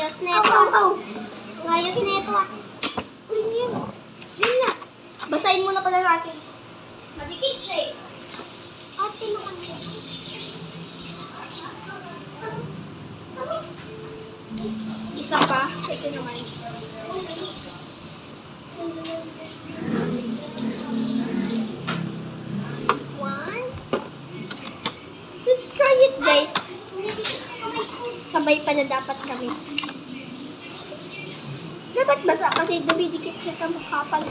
Ayos na ito. Ayos na ito ah. Yun na. Basahin muna pala natin. Madikit siya eh. Sino ka nila? Isa pa. Ito naman. One. Let's try it, guys. Sabay pa na dapat kami. Dapat basa kasi dumidikit siya sa mukha pag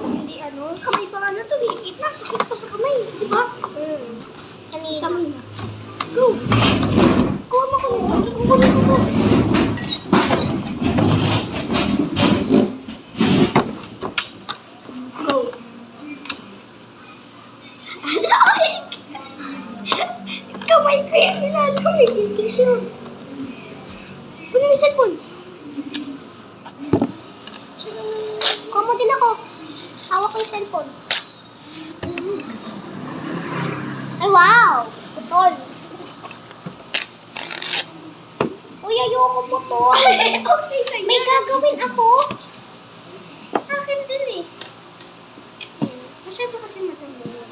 hindi ano. Kamay pa nga na dumidikit na. Sakit pa sa kamay. Di ba? Isa mo na. Go! Kuha mo ko na. Kuha mo. Go! Alamig! Kamay ko yan nilalamig. Hindi siya. Kunin mo yung cellphone. Kuha mo din ako. Hawak ko yung cellphone. Ay, wow! Putol. Uy, ayoko putol. Okay, May gagawin ako. akin din eh. Masyado kasi matanda yun.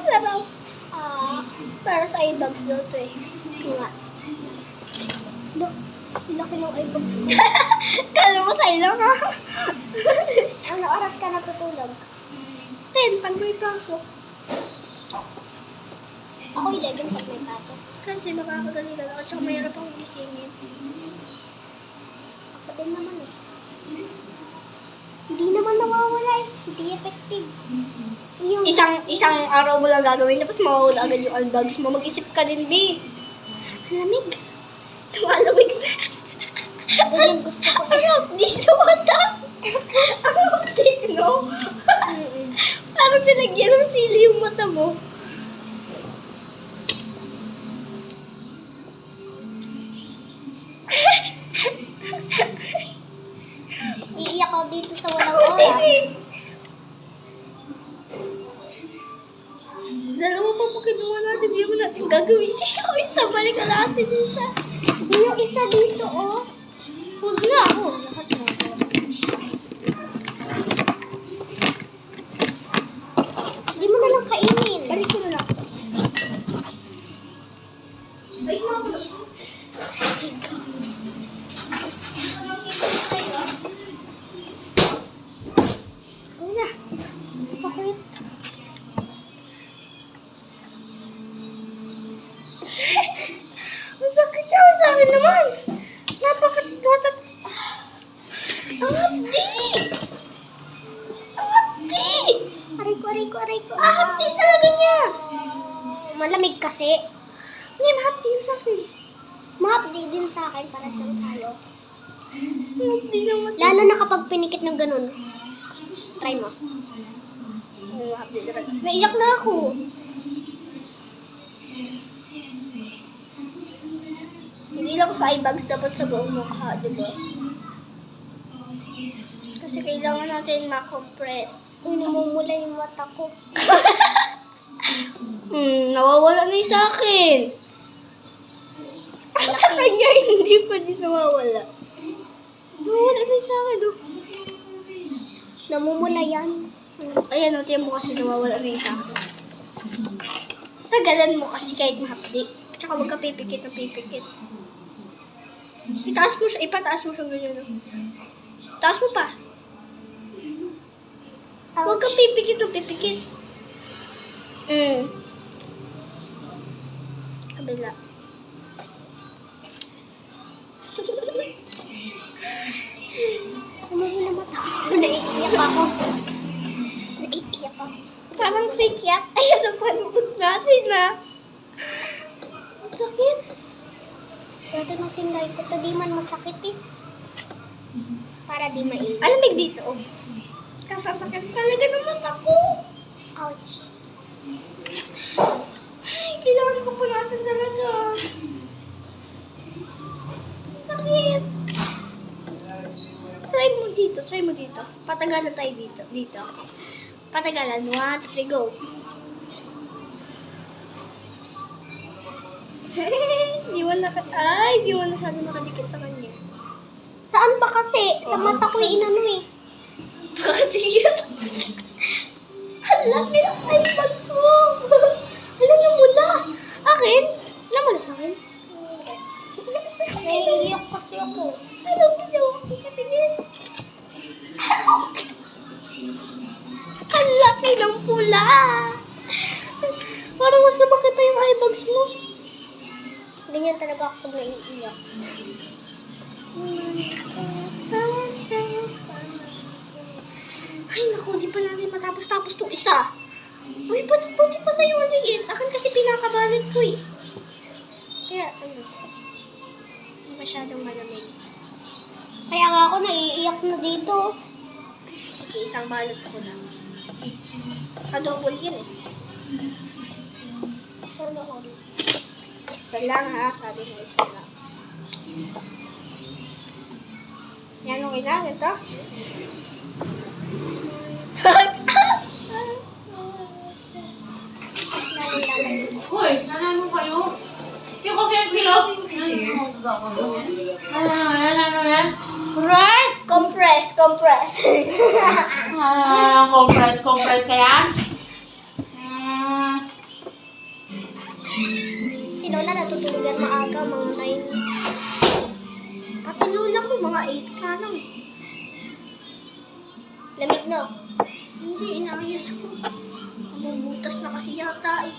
Sarap. Para sa eyebags daw to eh. Nga. Laki ng eyebags ko. Kala mo sa'yo lang ha? Ano oras ka natutulog? 10 pag may pasok. Ako 11 pag may pasok. Kasi nakakadali lang ako tsaka mayroon pang gisingin. Ako din naman eh. Hindi naman nawawala eh. Hindi effective. Yung Isang araw mo lang gagawin tapos mawawala agad yung eyebags mo. Mag-isip ka din, B. Lamig. Malamig. ganyan gusto ko. Harap, di sa mata. Ang puti, no? Parang nilagyan ng sili yung mata mo. Iiyak ako dito sa walang oras. Dalawa pa po kinuha natin, di mo natin gagawin. Ikaw isa, balik ka natin isa. Yung isa dito oh. Huwag na ako. Lahat na ako. Hindi mo na lang kainin. Balik ko na lang. Balik mo ako. Ano na? Sakit. Ang sakit siya sa akin naman. Napaka-watak. Ang hapdi! Ang hapdi! Aray ko, aray ko, aray ko. Ang hapdi talaga niya. Malamig kasi. Hindi, mahapdi yun sa akin. Mahapdi din sa akin para sa tayo. Mahapdi naman. Lalo na kapag pinikit ng ganun. Try mo. Mahapdi talaga. Naiyak na ako. Hindi lang sa eyebags, dapat sa buong mukha, di ba? Kasi kailangan natin ma-compress. Uy, namumula yung mata ko. Nawawala na yung sa akin. Sa kanya, hindi pa din nawawala. Nawawala na yung sa akin, oh. Namumula yan. Ayan, tiyan mo kasi nawawala na yung sa akin. Tagalan mo kasi kahit mahapdi. Tsaka huwag ka pipikit na pipikit. Itaas mo siya, ipataas mo siya ganyan, oh. Taas mo pa. Huwag ka pipikit na pipikit. Kabila. Namumula mata ko. Naiiyak ako. Naiiyak ako. Parang fake yan. Ayan ang panukot natin, ah. Ang sakit. Dito nung tinday ko, di man masakit eh. Para di mainit. Alamig dito, oh. Kasasakit talaga ng mata ko. Ouch. Ay, kailangan ko punasan talaga. Sakit. Try mo dito. Patagalan tayo dito. Patagalan. 1, 2, 3, go. Di mo Ay, di mo masyado nakadikit sa kanya. Saan ba kasi? Sa mata ko inano eh. Nakadikit. Hala, pinakaipan ko. Hala, namula. Akin? Namula sa akin? Naiiyak kasi ako. Hala, ikatingin. Hala, ilang pula. Parang mas namakita yung eye bags mo. Ganyan talaga ako pag naiiyak. Ay, naku, di pa natin matapos-tapos itong isa. Uy, buti pa sa'yo ang liit. Akin kasi pinakabalot ko eh. Kaya, ano, hindi masyadong malamig. Kaya nga ako naiiyak na dito. Sige, isang balot ko lang. Kadouble yan eh. Saan ako? Isa lang ha, sabi mo isa lang. Yan, okay na, ito. Hoy, nanano kayo? Yung kaya bilog? Ano yan? Right? Compress. Compress ka yan? Si Lola natutulugan maaga, mga 9. Pati lola ko, mga 8 ka lang. Lamig no? Hindi, inaayos ko. Mabubutas na kasi yata eh.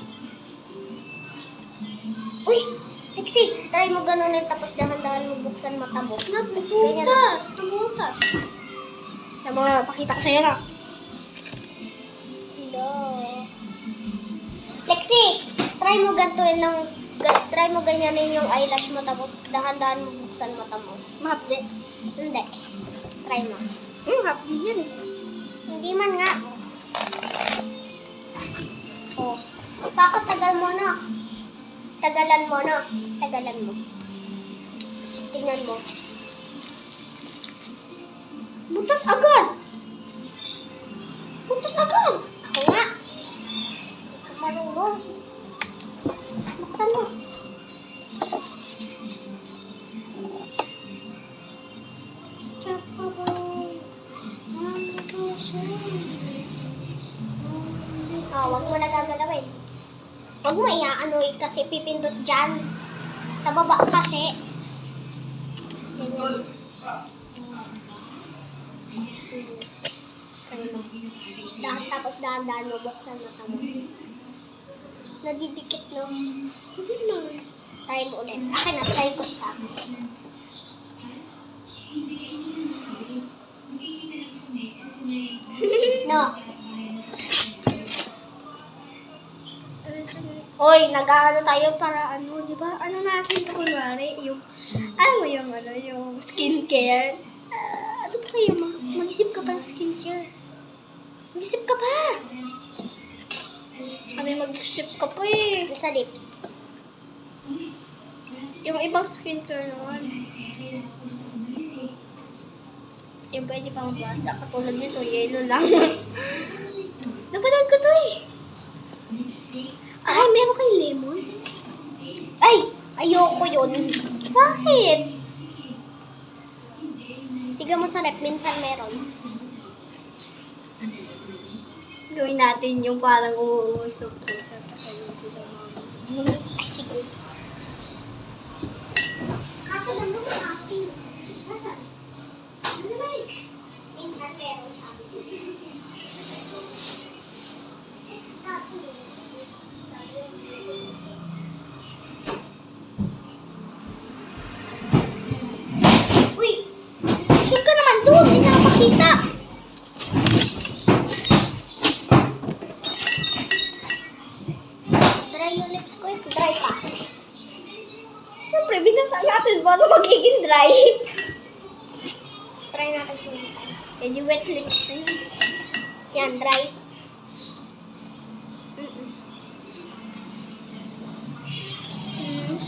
Uy! Lexi, try mo ganunin tapos dahan-dahan mo buksan mata mo. Tumutas. Sa mga, pakita ko sa'yo na. Hello. Lexi, try mo ganyanin yung eyelash mo tapos dahan-dahan mo buksan mata mo. Mahapde. Hindi. Try mo. Hapde yan. Hindi man nga. Oh. Bakit tagal mo na? Tagalan mo na. Tagalan mo. Tingnan mo. Butas agad. Butas agad. Ako nga. Hindi ka marunong. Buksan mo. Wag mo na gagalawin. Wag mo iaanoy kasi pipindot dyan. Sa baba kasi. Ganyan. Tapos dahan-dahan mo buksan mata mo. Nadidikit no? Hindi lang. Try mo ulit. Akin na, try ko sa akin. No. Hoy, nag-aano tayo para ano, di ba? Ano natin ito kunwari? Yung, ano yung ano, yung skincare. Ano pa kayo, ma? Mag-isip ka pa ng skincare. Mag-isip ka pa! Sabi mag-isip ka pa eh. Yung sa lips. Yung ibang skincare naman. Yung pwede pang bata. Katulad nito, yellow lang. Napanood ko to eh. Ay, meron kay lemon? Ay! Ayoko yun. Bakit? Tignan mo sa rep, minsan meron. Gawin natin yung parang umuusok ko. Tatakayin sila mama. Ay, sige. Kaso lang naman asin. Nasaan? Ano ba eh? Minsan meron sabi ko. Uy! Shoot ka naman doon! Hindi na makita. Dry yung lips ko eh. Dry pa. Siyempre, binasa natin paano magiging dry. Try natin kung minsan. Medyo wet lips na yun. Yan, dry.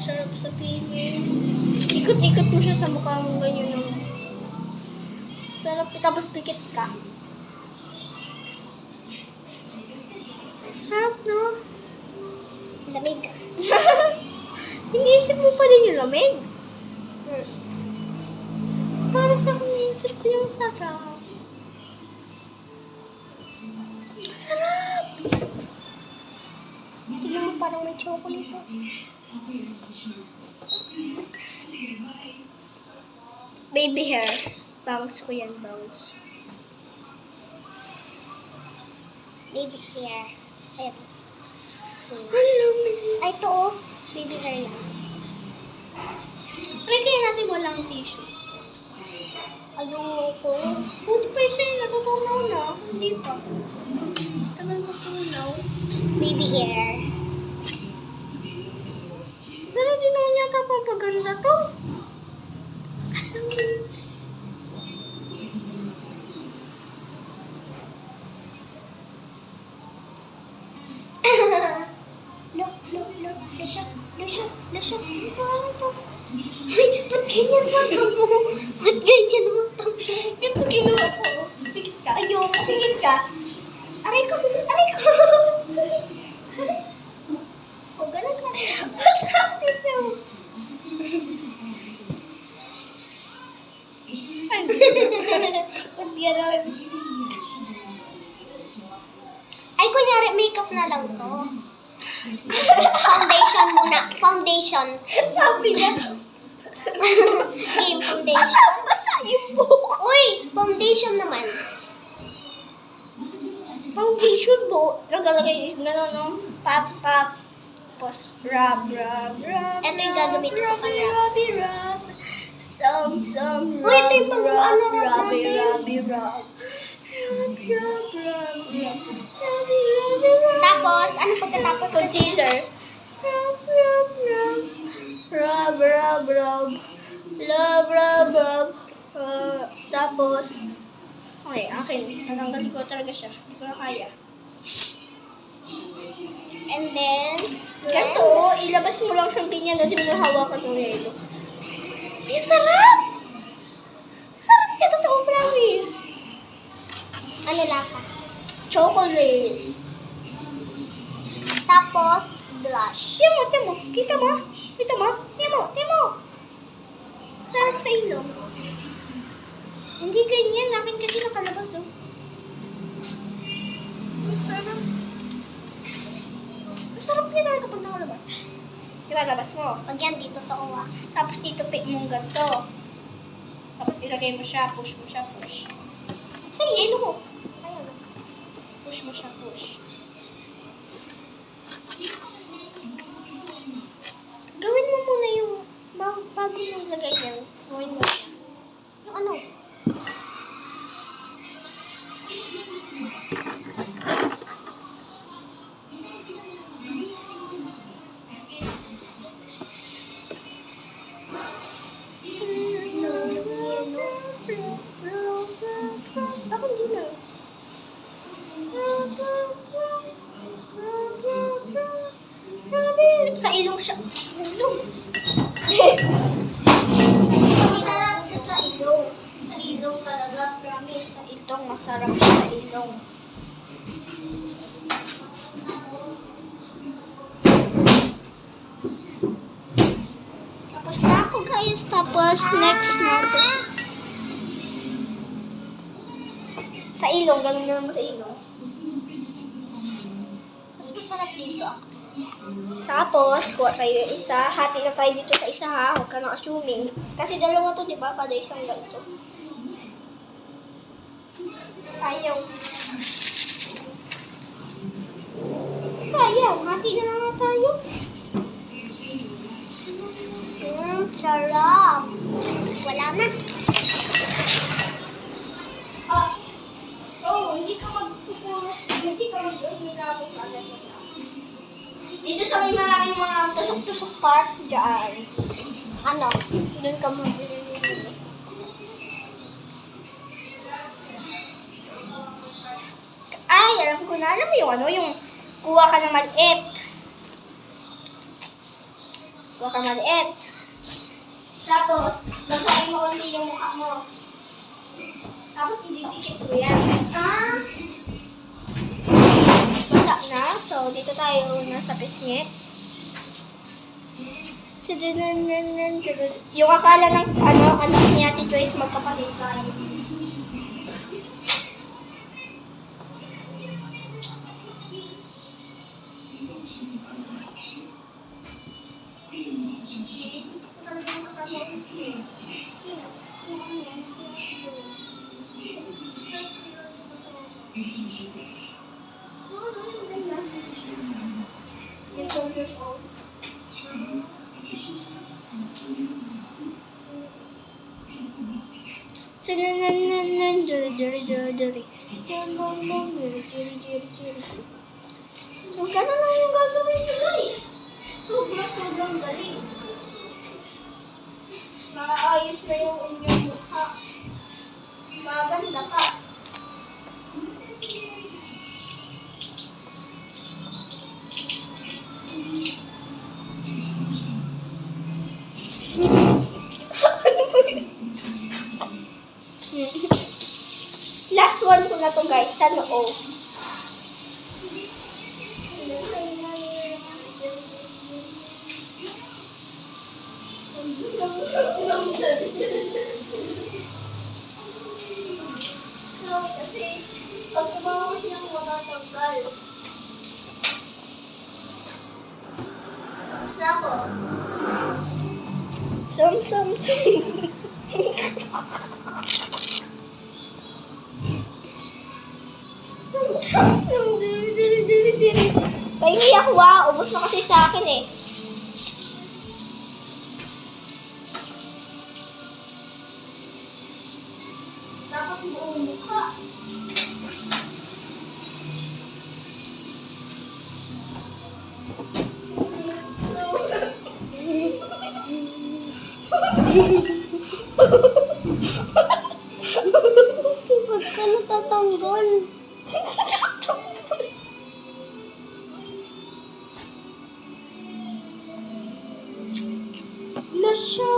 Sarap sa piling. Ikot-ikot mo siya sa mukha mo ganyan ng... Sarap, tapos pikit ka. Sarap, no? Lamig. Hindi naisip mo pa din yung lamig. Para sa akin, naisip ko yung sarap. Sarap! Tingnan mo, parang may chocolate. Baby hair. Bangs ko yan, bangs. Baby hair. Ayan. Hello, Ay, ito oh. Baby hair lang. try kaya natin walang tissue. Ayoko. Buti pa yung sa'yo, natutunaw na. Hindi pa. Tagal matunaw. Baby hair. Pero di naman yata pampaganda to. Look. Lusok. Ano to? Ay, ba't ganyan mata mo? Ba't ganyan mata mo? Ito ginawa ko. Pikit ka. Ayoko. Pikit ka. Aray ko. O, ganun ka. What's happening now? Ba't gano'n? Ay, kunyari, makeup na lang to. Foundation muna. Foundation. Sabi niya. Game foundation. Basta yung buhok. Uy, foundation naman. Foundation buhok. Nagalagay yung gano'n, no? Pap. Tapos, rub. Ito yung gagamitin ko pang rub. Rub. Some, Uy, ito yung pang ano, rub rubby, natin. rub. Tapos, ano pagkatapos? Concealer. Rub. Tapos, okay, akin. Tatanggalin ko talaga siya. Hindi ko na kaya. And then, Ganito, ilabas mo lang siyang ganyan na di mo hawakan ng yelo. Ay, sarap! Sarap niya, totoo, promise. ano lasa? Chocolate. Tapos, blush. Tiyan mo. Kita mo? Tiyan mo. Sarap sa ilong. Hindi ganyan, akin kasi nakalabas, oh. Sarap. Sarap niya talaga pag nakalabas. Diba, labas mo. Pag yan, dito to ah. Tapos dito pick mong ganito. Tapos ilagay mo siya, push. Sa yelo mo. Ayun. Push mo siya. Gawin mo muna yung bago yung lagay yan. Gawin mo siya. Yung ano? Ako hindi na. Sa ilong siya. Ilong. Masarap siya sa ilong. Sa ilong talaga, promise. Sa ilong, masarap siya sa ilong. Tapos na ako guys. Tapos next natin. Sa ilong, ganun naman sa ilong. Mas masarap dito ah. Tapos, kuha tayo yung isa. Hati na tayo dito sa isa ha. Huwag ka nang assuming. Kasi dalawa to, di ba? Kada isang ganito. Ayaw. Hati na lang tayo. Sarap. Wala na. Hindi ka magpupunas. Hindi ka mag-ilapos agad. Dito sa may maraming mga tusok-tusok part, dyan. Ano? Doon ka mabili. Ay, alam ko na. Alam mo yung ano, yung kuha ka ng maliit. Tapos, basahin mo ulit yung mukha mo. Tapos, ididikit mo yan. Basa na. So, dito tayo nasa pisngi. Yung akala ng anak ni Ate Joyce magkapatid tayo. You're 12 years old. So, gano'n lang yung gagawin nyo, guys. Sobrang galing. Maayos na yung inyong mukha. Maganda ka. Ano ba yun? Last one ko na to, guys. Sa noo. Kasi pag tumawas niyang matatanggal. Tapos na ako. Sum. Pahingi ako ubos na kasi sa akin eh. Dapat buong mukha. Ba't ka natatanggal? Lasya.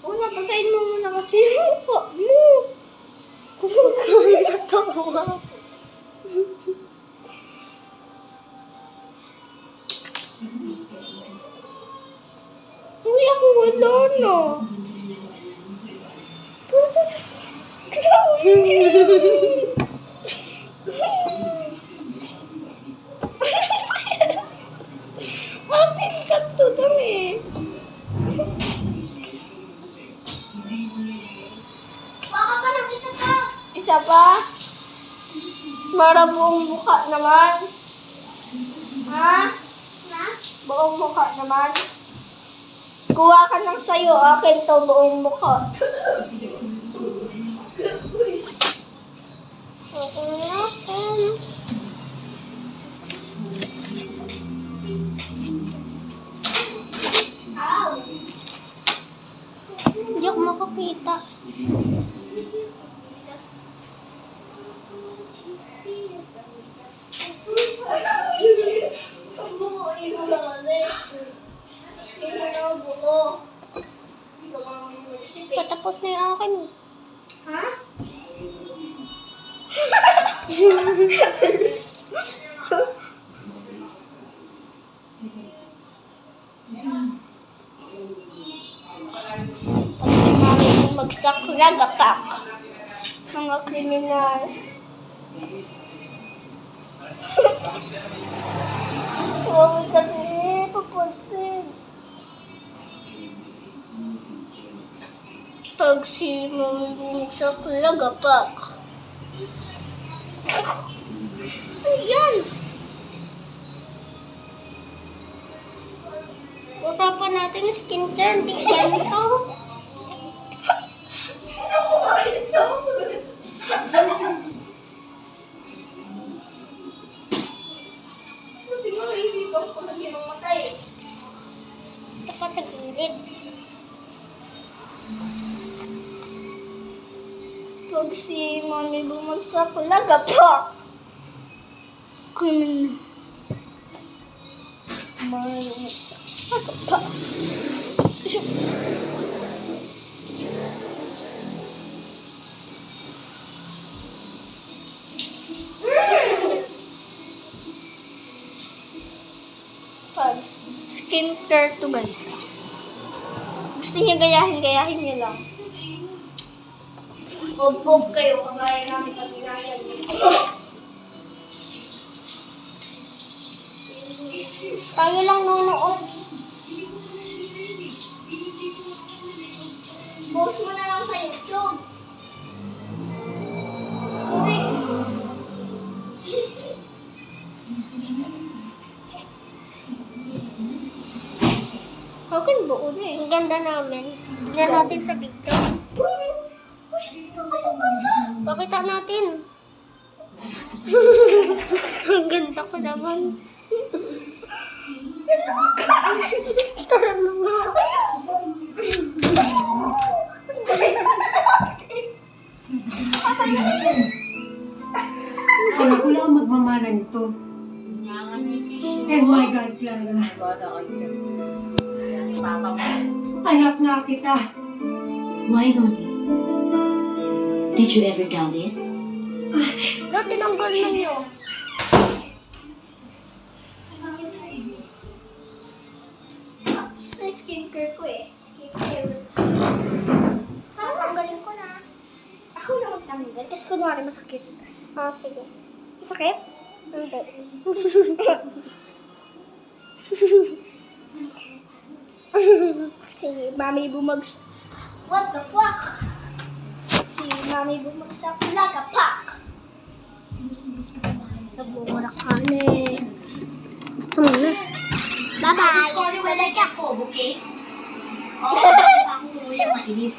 Una, basahin mo muna kasi yung mukha mo. Kumakain. Uy, ako wala na. Akin ka to dami. Baka pa ng isa ka. Isa pa? Para buong mukha naman. Ha? Na? Buong mukha naman. Kuha ka ng sayo, akin to buong mukha. Ow. Hindi ako makakita. Patapos na yung akin. Ha? Pagsimari kong magsaklagapak. Mga kriminal. Huwag kasi papansin. Pagsimari kong magsaklagapak. Ayan. Usapan natin yung skincare. Hindi ganito. Buti mo naisipan ko na ginammatay. Dapat sa gilid. Pag si Mami bumagsak, lagapak. Kunin na. Mami bumagsak, lagapak. Skincare to guys. Gusto niya gayahin niyo lang. Bob kayo, kagaya namin pag-inayan niyo. Tayo lang nunood. Post mo na lang sa YouTube. Uy. Akin buo na eh. Ang ganda namin. Tignan natin sa video. Pakita natin. Ang ganda ko naman. Tara na nga. Anak ko lang magmamana nito. Nyangan ni tissue. Oh my God, Clara. Bada ka dyan. Yan, papa mo. Anak na kita. Why, Mommy? Did you ever doubt it? Ba't tinanggal na niyo? Sa skincare ko eh. Skincare. Parang tanggalin ko na. Ako na magtanggal kasi kunwari masakit. Ah, sige. Masakit? Hindi. Si Mami bumagsak. What the fuck? Si Mami bumagsak. Lagapak! Nagmumura ka na eh. Ito muna. Bye-bye. Sorry, wala ka ako, okay? Oo, ako tuloy ang mainis.